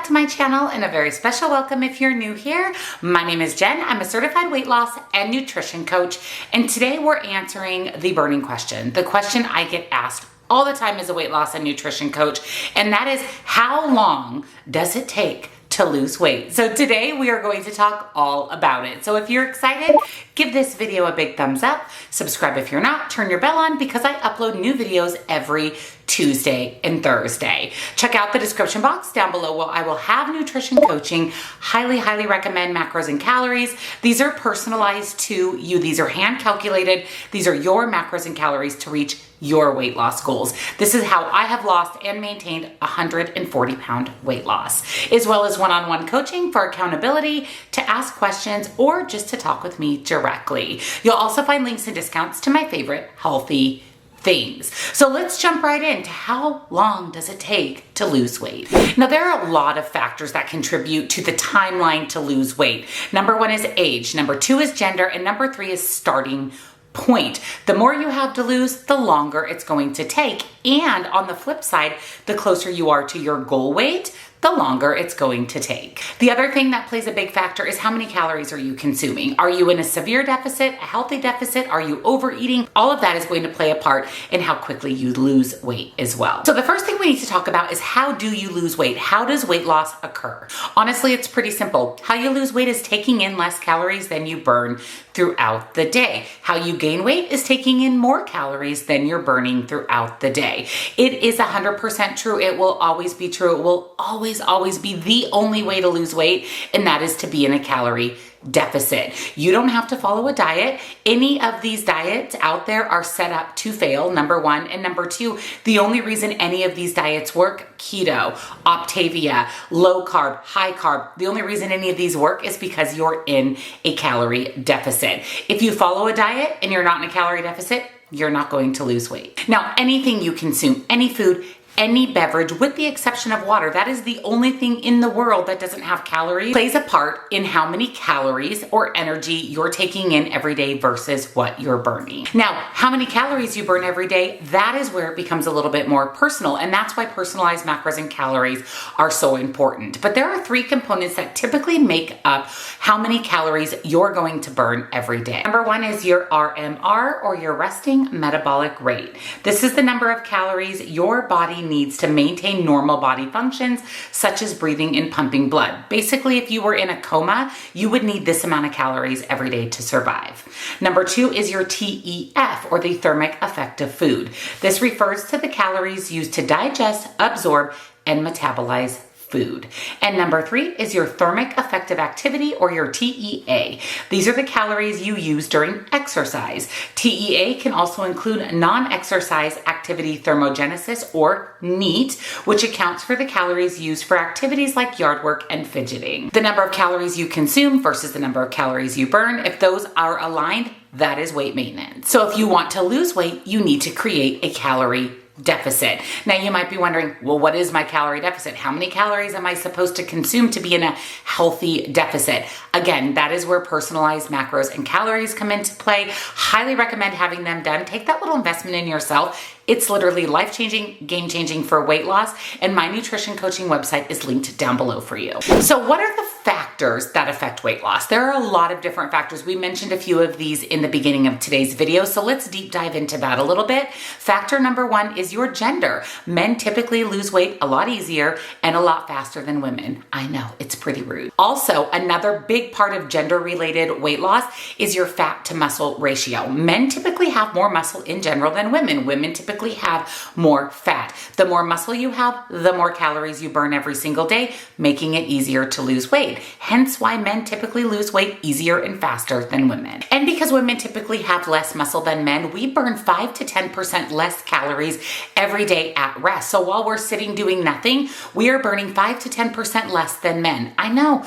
to my channel and a very special welcome if you're new here. My name is Jen. I'm a certified weight loss and nutrition coach, and today we're answering the burning question, the question I get asked all the time as a weight loss and nutrition coach, and that is, how long does it take to lose weight? So today we are going to talk all about it. So if you're excited, give this video a big thumbs up, subscribe if you're not, turn your bell on because I upload new videos every Tuesday and Thursday. Check out the description box down below where I will have nutrition coaching. Highly recommend macros and calories. These are personalized to you. These are hand calculated. These are your macros and calories to reach your weight loss goals. This is how I have lost and maintained 140-pound weight loss, as well as one-on-one coaching for accountability, to ask questions, or just to talk with me directly. You'll also find links and discounts to my favorite healthy things. So let's jump right into how long does it take to lose weight. Now, there are a lot of factors that contribute to the timeline to lose weight. Number one is age, number two is gender, and number three is starting point. The more you have to lose, the longer it's going to take. And on the flip side, the closer you are to your goal weight, the longer it's going to take. The other thing that plays a big factor is how many calories are you consuming? Are you in a severe deficit, a healthy deficit? Are you overeating? All of that is going to play a part in how quickly you lose weight as well. So the first thing we need to talk about is, how do you lose weight? How does weight loss occur? Honestly, it's pretty simple. How you lose weight is taking in less calories than you burn throughout the day. How you gain weight is taking in more calories than you're burning throughout the day. It is 100% true. It will always be true. It will always be the only way to lose weight, and that is to be in a calorie deficit. You don't have to follow a diet. Any of these diets out there are set up to fail, number one. And number two, the only reason any of these diets work, keto, Optavia, low carb, high carb, the only reason any of these work is because you're in a calorie deficit. If you follow a diet and you're not in a calorie deficit, you're not going to lose weight. Now, anything you consume, any food, any beverage, with the exception of water, that is the only thing in the world that doesn't have calories, plays a part in how many calories or energy you're taking in every day versus what you're burning. Now, how many calories you burn every day, that is where it becomes a little bit more personal, and that's why personalized macros and calories are so important. But there are three components that typically make up how many calories you're going to burn every day. Number one is your RMR, or your resting metabolic rate. This is the number of calories your body needs to maintain normal body functions, such as breathing and pumping blood. Basically, if you were in a coma, you would need this amount of calories every day to survive. Number two is your TEF, or the thermic effect of food. This refers to the calories used to digest, absorb, and metabolize food. And number three is your thermic effective activity, or your TEA. These are the calories you use during exercise. TEA can also include non-exercise activity thermogenesis, or NEAT, which accounts for the calories used for activities like yard work and fidgeting. The number of calories you consume versus the number of calories you burn, if those are aligned, that is weight maintenance. So if you want to lose weight, you need to create a calorie deficit. Now, you might be wondering, well, what is my calorie deficit? How many calories am I supposed to consume to be in a healthy deficit? Again, that is where personalized macros and calories come into play. Highly recommend having them done. Take that little investment in yourself. It's literally life-changing, game-changing for weight loss, and my nutrition coaching website is linked down below for you. So what are the factors that affect weight loss? There are a lot of different factors. We mentioned a few of these in the beginning of today's video, so let's deep dive into that a little bit. Factor number one is your gender. Men typically lose weight a lot easier and a lot faster than women. I know, it's pretty rude. Also, another big part of gender-related weight loss is your fat to muscle ratio. Men typically have more muscle in general than women. Women typically have more fat. The more muscle you have, the more calories you burn every single day, making it easier to lose weight. Hence why men typically lose weight easier and faster than women. And because women typically have less muscle than men, we burn 5 to 10% less calories every day at rest. So while we're sitting doing nothing, we are burning 5 to 10% less than men. I know,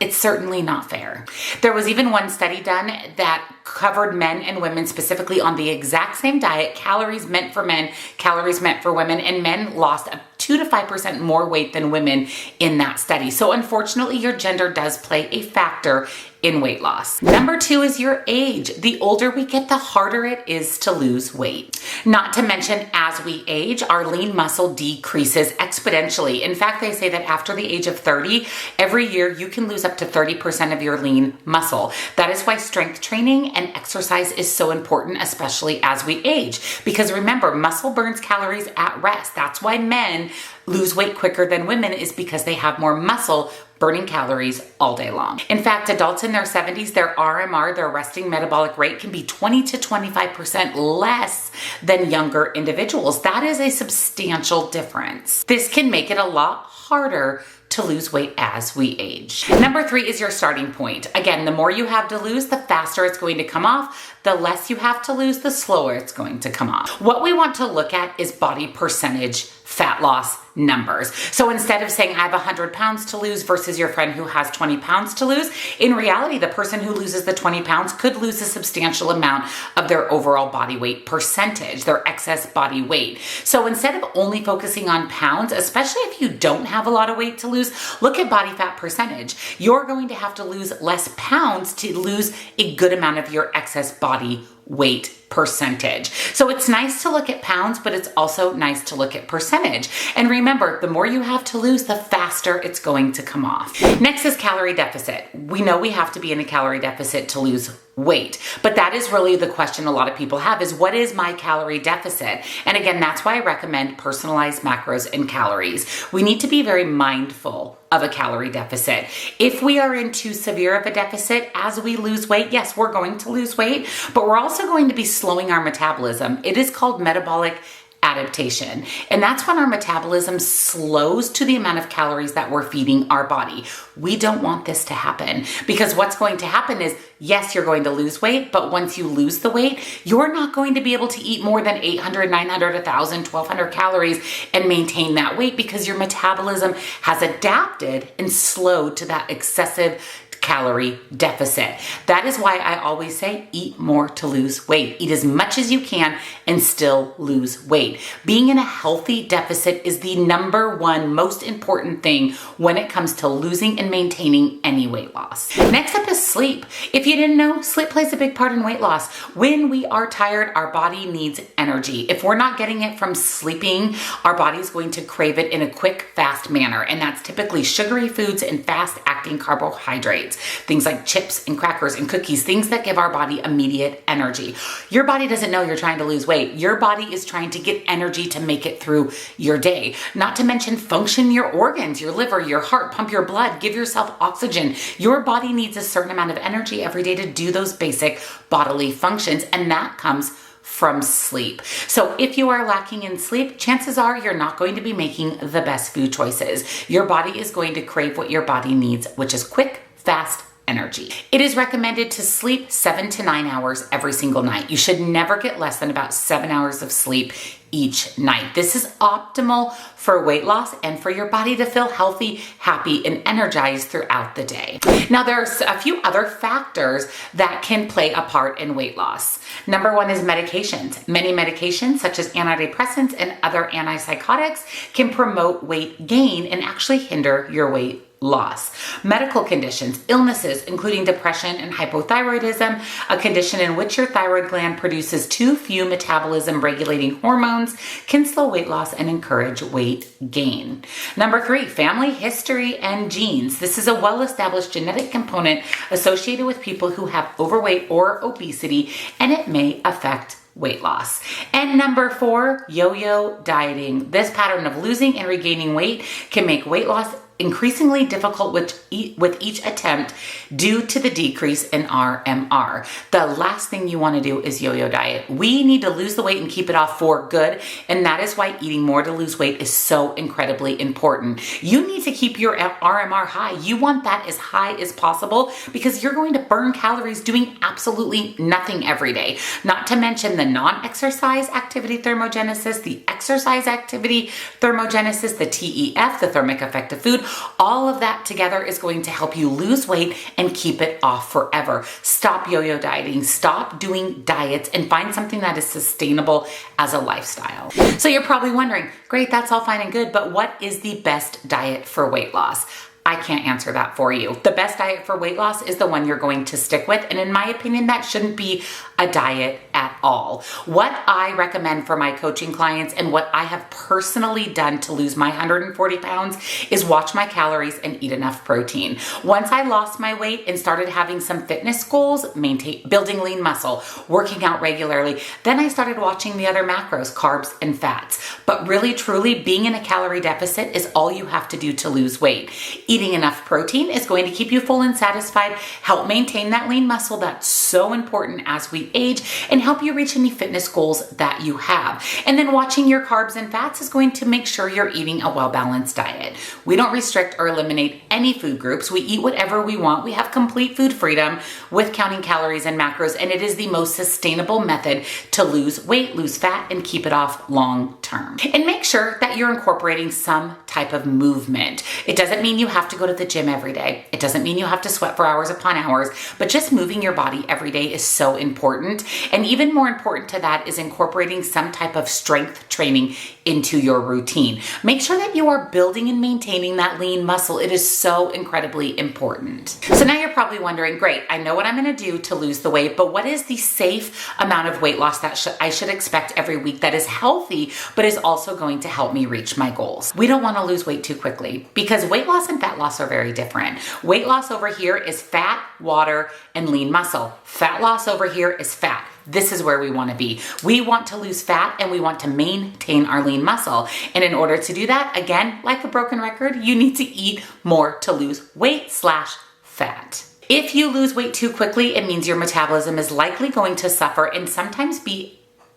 it's certainly not fair. There was even one study done that covered men and women specifically on the exact same diet, calories meant for men, calories meant for women, and men lost 2 to 5% more weight than women in that study. So unfortunately, your gender does play a factor in weight loss. Number 2 is your age. The older we get, the harder it is to lose weight. Not to mention, as we age, our lean muscle decreases exponentially. In fact, they say that after the age of 30, every year you can lose up to 30% of your lean muscle. That is why strength training and exercise is so important, especially as we age. Because remember, muscle burns calories at rest. That's why men lose weight quicker than women, is because they have more muscle burning calories all day long. In fact, adults in their 70s, their RMR, their resting metabolic rate, can be 20 to 25% less than younger individuals. That is a substantial difference. This can make it a lot harder to lose weight as we age. Number 3 is your starting point. Again, the more you have to lose, the faster it's going to come off. The less you have to lose, the slower it's going to come off. What we want to look at is body percentage fat loss numbers. So instead of saying I have 100 pounds to lose versus your friend who has 20 pounds to lose, in reality, the person who loses the 20 pounds could lose a substantial amount of their overall body weight percentage, their excess body weight. So instead of only focusing on pounds, especially if you don't have a lot of weight to lose, look at body fat percentage. You're going to have to lose less pounds to lose a good amount of your excess body weight percentage. So it's nice to look at pounds, but it's also nice to look at percentage. And remember, the more you have to lose, the faster it's going to come off. Next is calorie deficit. We know we have to be in a calorie deficit to lose weight, but that is really the question a lot of people have, is what is my calorie deficit? And again, that's why I recommend personalized macros and calories. We need to be very mindful of a calorie deficit. If we are in too severe of a deficit as we lose weight, yes, we're going to lose weight, but we're also going to be slowing our metabolism. It is called metabolic adaptation. And that's when our metabolism slows to the amount of calories that we're feeding our body. We don't want this to happen, because what's going to happen is, yes, you're going to lose weight, but once you lose the weight, you're not going to be able to eat more than 800, 900, 1,000, 1,200 calories and maintain that weight, because your metabolism has adapted and slowed to that excessive calorie deficit. That is why I always say eat more to lose weight. Eat as much as you can and still lose weight. Being in a healthy deficit is the number one most important thing when it comes to losing and maintaining any weight loss. Next up is sleep. If you didn't know, sleep plays a big part in weight loss. When we are tired, our body needs energy. If we're not getting it from sleeping, our body's going to crave it in a quick, fast manner. And that's typically sugary foods and fast-acting carbohydrates. Things like chips and crackers and cookies, things that give our body immediate energy. Your body doesn't know you're trying to lose weight. Your body is trying to get energy to make it through your day. Not to mention function your organs, your liver, your heart, pump your blood, give yourself oxygen. Your body needs a certain amount of energy every day to do those basic bodily functions, and that comes from sleep. So if you are lacking in sleep, chances are you're not going to be making the best food choices. Your body is going to crave what your body needs, which is quick, fast energy. It is recommended to sleep 7 to 9 hours every single night. You should never get less than about 7 hours of sleep each night. This is optimal for weight loss and for your body to feel healthy, happy, and energized throughout the day. Now, there's a few other factors that can play a part in weight loss. Number 1 is medications. Many medications, such as antidepressants and other antipsychotics, can promote weight gain and actually hinder your weight loss. Medical conditions, illnesses, including depression and hypothyroidism, a condition in which your thyroid gland produces too few metabolism regulating hormones, can slow weight loss and encourage weight gain. Number 3, family history and genes. This is a well-established genetic component associated with people who have overweight or obesity, and it may affect weight loss. And number 4, yo-yo dieting. This pattern of losing and regaining weight can make weight loss increasingly difficult with each attempt due to the decrease in RMR. The last thing you want to do is yo-yo diet. We need to lose the weight and keep it off for good, and that is why eating more to lose weight is so incredibly important. You need to keep your RMR high. You want that as high as possible, because you're going to burn calories doing absolutely nothing every day. Not to mention the non-exercise activity thermogenesis, the exercise activity thermogenesis, the TEF, the thermic effect of food. All of that together is going to help you lose weight and keep it off forever. Stop yo-yo dieting, stop doing diets, and find something that is sustainable as a lifestyle. So you're probably wondering, great, that's all fine and good, but what is the best diet for weight loss? I can't answer that for you. The best diet for weight loss is the one you're going to stick with. And in my opinion, that shouldn't be a diet at all. What I recommend for my coaching clients and what I have personally done to lose my 140 pounds is watch my calories and eat enough protein. Once I lost my weight and started having some fitness goals, building lean muscle, working out regularly, then I started watching the other macros, carbs and fats. But really, truly, being in a calorie deficit is all you have to do to lose weight. Eating enough protein is going to keep you full and satisfied, help maintain that lean muscle that's so important as we age, and help you reach any fitness goals that you have. And then watching your carbs and fats is going to make sure you're eating a well-balanced diet. We don't restrict or eliminate any food groups. We eat whatever we want. We have complete food freedom with counting calories and macros, and it is the most sustainable method to lose weight, lose fat, and keep it off long term. And make sure that you're incorporating some type of movement. It doesn't mean you have to go to the gym every day. It doesn't mean you have to sweat for hours upon hours, but just moving your body every day is so important. And even more important to that is incorporating some type of strength training into your routine. Make sure that you are building and maintaining that lean muscle. It is so incredibly important. So now you're probably wondering, great, I know what I'm going to do to lose the weight, but what is the safe amount of weight loss that I should expect every week that is healthy, but is also going to help me reach my goals? We don't want to lose weight too quickly because weight loss and fat loss are very different. Weight loss over here is fat, water, and lean muscle. Fat loss over here is fat. This is where we want to be. We want to lose fat and we want to maintain our lean muscle. And in order to do that, again, like a broken record, you need to eat more to lose weight/fat. If you lose weight too quickly, it means your metabolism is likely going to suffer and sometimes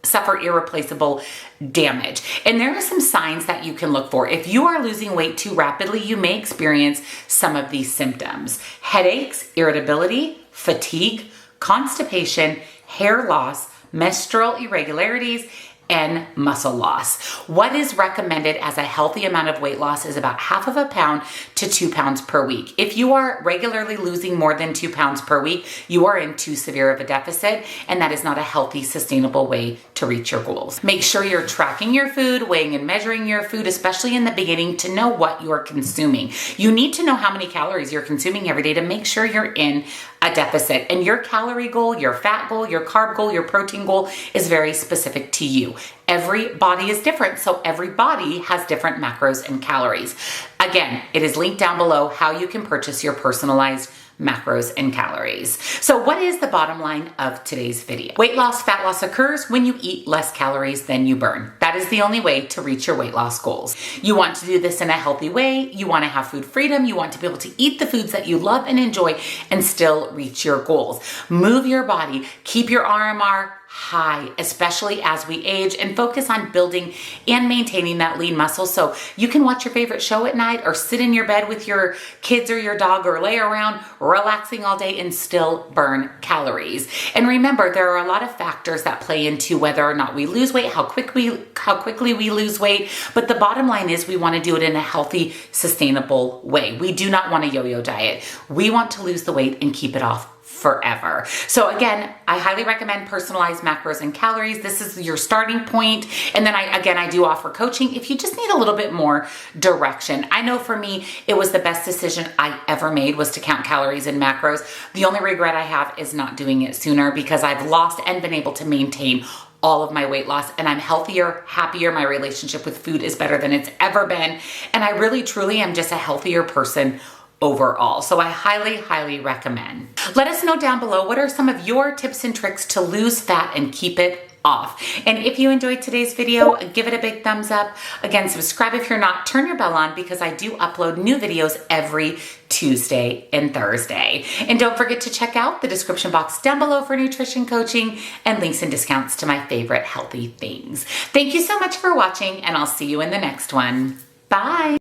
suffer irreplaceable damage. And there are some signs that you can look for. If you are losing weight too rapidly, you may experience some of these symptoms: headaches, irritability, fatigue, constipation, hair loss, menstrual irregularities, and muscle loss. What is recommended as a healthy amount of weight loss is about 1/2 pound to 2 pounds per week. If you are regularly losing more than 2 pounds per week, you are in too severe of a deficit, and that is not a healthy, sustainable way to reach your goals. Make sure you're tracking your food, weighing and measuring your food, especially in the beginning, to know what you're consuming. You need to know how many calories you're consuming every day to make sure you're in a deficit. And your calorie goal, your fat goal, your carb goal, your protein goal is very specific to you. Every body is different, so every body has different macros and calories. Again, it is linked down below how you can purchase your personalized macros and calories. So what is the bottom line of today's video? Weight loss, fat loss occurs when you eat less calories than you burn. That is the only way to reach your weight loss goals. You want to do this in a healthy way. You want to have food freedom. You want to be able to eat the foods that you love and enjoy and still reach your goals. Move your body. Keep your RMR high, especially as we age, and focus on building and maintaining that lean muscle so you can watch your favorite show at night or sit in your bed with your kids or your dog or lay around relaxing all day and still burn calories. And remember, there are a lot of factors that play into whether or not we lose weight, how quickly we lose weight, but the bottom line is we want to do it in a healthy, sustainable way. We do not want a yo-yo diet. We want to lose the weight and keep it off forever. So again, I highly recommend personalized macros and calories. This is your starting point. And then I do offer coaching if you just need a little bit more direction. I know for me, it was the best decision I ever made was to count calories and macros. The only regret I have is not doing it sooner because I've lost and been able to maintain all of my weight loss, and I'm healthier, happier. My relationship with food is better than it's ever been. And I really, truly am just a healthier person overall. So I highly, highly recommend. Let us know down below, what are some of your tips and tricks to lose fat and keep it off? And if you enjoyed today's video, give it a big thumbs up. Again, subscribe if you're not, turn your bell on because I do upload new videos every Tuesday and Thursday. And don't forget to check out the description box down below for nutrition coaching and links and discounts to my favorite healthy things. Thank you so much for watching, and I'll see you in the next one. Bye.